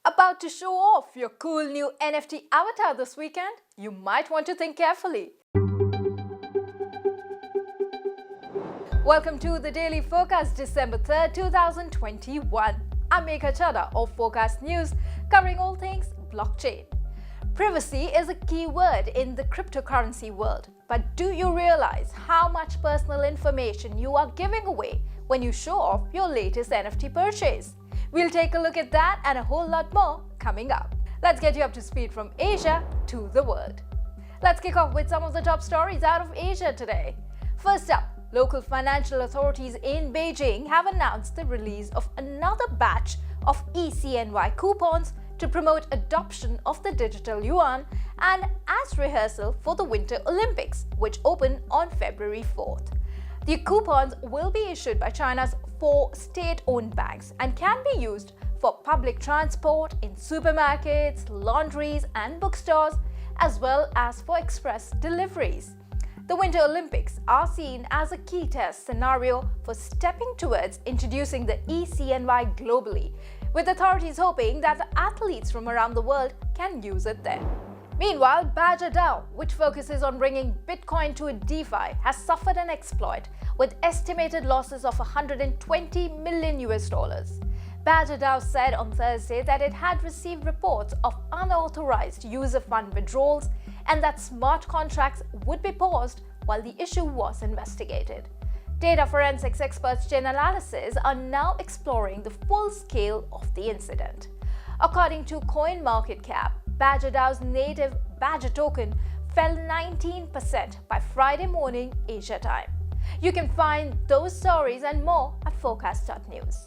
About to show off your cool new NFT avatar this weekend? You might want to think carefully. Welcome to the Daily Forkast, December 3rd, 2021. I'm Megha Chaddah of Forkast News, covering all things blockchain. Privacy is a key word in the cryptocurrency world, but do you realize how much personal information you are giving away when you show off your latest NFT purchase? We'll take a look at that and a whole lot more coming up. Let's get you up to speed from Asia to the world. Let's kick off with some of the top stories out of Asia today. First up, local financial authorities in Beijing have announced the release of another batch of e-CNY coupons to promote adoption of the digital yuan and as rehearsal for the Winter Olympics, which open on February 4th. The coupons will be issued by China's 4 state-owned banks and can be used for public transport, in supermarkets, laundries and bookstores, as well as for express deliveries. The Winter Olympics are seen as a key test scenario for stepping towards introducing the e-CNY globally, with authorities hoping that the athletes from around the world can use it there. Meanwhile, BadgerDAO, which focuses on bringing Bitcoin to a DeFi, has suffered an exploit with estimated losses of $120 million. BadgerDAO said on Thursday that it had received reports of unauthorized user fund withdrawals and that smart contracts would be paused while the issue was investigated. Data forensics experts Chainalysis are now exploring the full scale of the incident. According to CoinMarketCap, BadgerDAO's native Badger token fell 19% by Friday morning Asia time. You can find those stories and more at Forkast.news.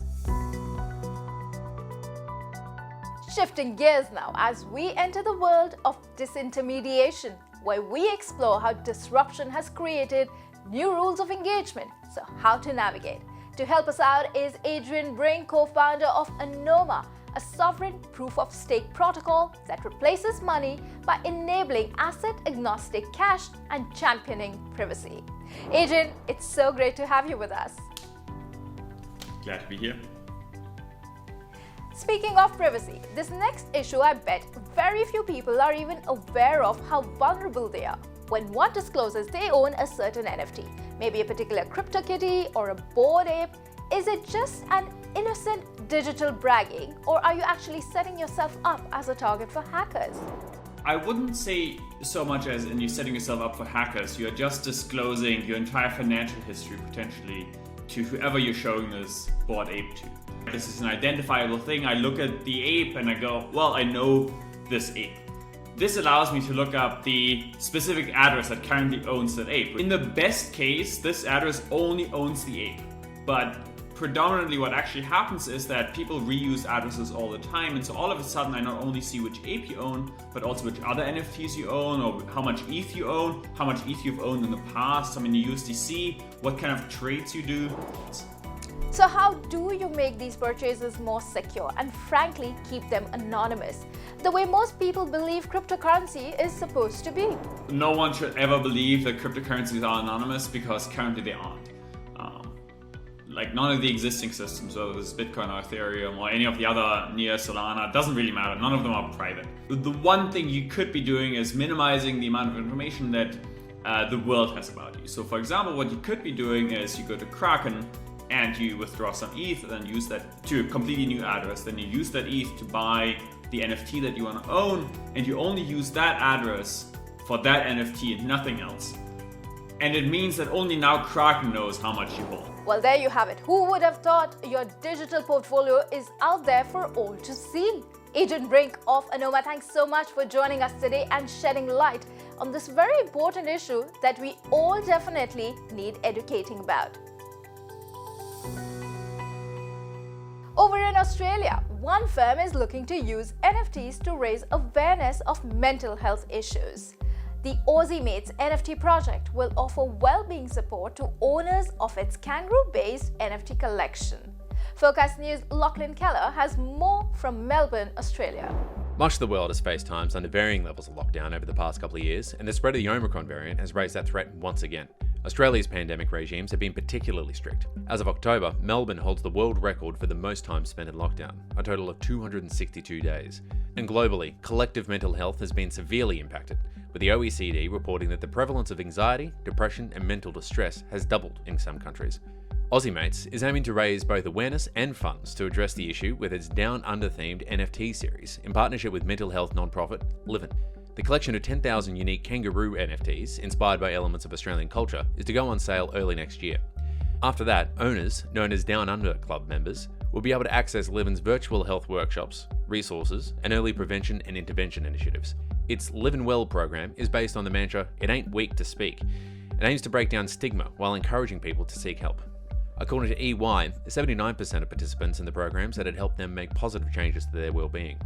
Shifting gears now as we enter the world of disintermediation, where we explore how disruption has created new rules of engagement, so how to navigate. To help us out is Adrian Brink, co-founder of Anouma, a sovereign proof-of-stake protocol that replaces money by enabling asset-agnostic cash and championing privacy. Adrian, it's so great to have you with us. Glad to be here. Speaking of privacy, this next issue I bet very few people are even aware of how vulnerable they are. When one discloses they own a certain NFT, maybe a particular CryptoKitty or a Bored Ape, is it just an innocent digital bragging, or are you actually setting yourself up as a target for hackers? I wouldn't say so much as in you setting yourself up for hackers. You're just disclosing your entire financial history potentially to whoever you're showing this Bored Ape to. This is an identifiable thing. I look at the ape and I go, well, I know this ape. This allows me to look up the specific address that currently owns that ape. In the best case, this address only owns the ape, but predominantly what actually happens is that people reuse addresses all the time, and so all of a sudden I not only see which ape you own, but also which other NFTs you own, or how much ETH you own, how much ETH you've owned in the past, how many USDC, what kind of trades you do. So how do you make these purchases more secure and frankly keep them anonymous, the way most people believe cryptocurrency is supposed to be? No one should ever believe that cryptocurrencies are anonymous, because currently they aren't. Like none of the existing systems, whether it's Bitcoin or Ethereum or any of the other near Solana, doesn't really matter. None of them are private. The one thing you could be doing is minimizing the amount of information that the world has about you. So for example, what you could be doing is you go to Kraken and you withdraw some ETH and then use that to a completely new address. Then you use that ETH to buy the NFT that you want to own, and you only use that address for that NFT and nothing else. And it means that only now Kraken knows how much you hold. Well, there you have it. Who would have thought your digital portfolio is out there for all to see? Adrian Brink of Anouma, thanks so much for joining us today and shedding light on this very important issue that we all definitely need educating about. Over in Australia, one firm is looking to use NFTs to raise awareness of mental health issues. The AussieMates NFT project will offer well-being support to owners of its kangaroo-based NFT collection. Forkast News' Lachlan Keller has more from Melbourne, Australia. Much of the world has faced times under varying levels of lockdown over the past couple of years, and the spread of the Omicron variant has raised that threat once again. Australia's pandemic regimes have been particularly strict. As of October, Melbourne holds the world record for the most time spent in lockdown, a total of 262 days. And globally, collective mental health has been severely impacted, with the OECD reporting that the prevalence of anxiety, depression, and mental distress has doubled in some countries. AussieMates is aiming to raise both awareness and funds to address the issue with its Down Under themed NFT series in partnership with mental health nonprofit Livin'. The collection of 10,000 unique kangaroo NFTs, inspired by elements of Australian culture, is to go on sale early next year. After that, owners, known as Down Under Club members, will be able to access Livin's virtual health workshops, resources, and early prevention and intervention initiatives. Its Live and Well program is based on the mantra, "It ain't weak to speak." It aims to break down stigma while encouraging people to seek help. According to EY, 79% of participants in the program said it helped them make positive changes to their well-being.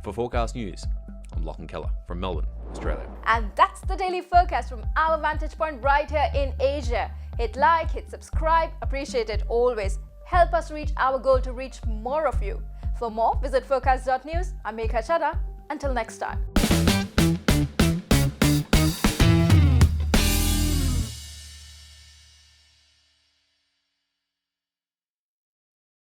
For Forecast News, I'm Lachlan Keller from Melbourne, Australia. And that's the Daily Forecast from our vantage point right here in Asia. Hit like, hit subscribe, appreciate it always. Help us reach our goal to reach more of you. For more, visit forecast.news. I'm Megha Chaddah. Until next time.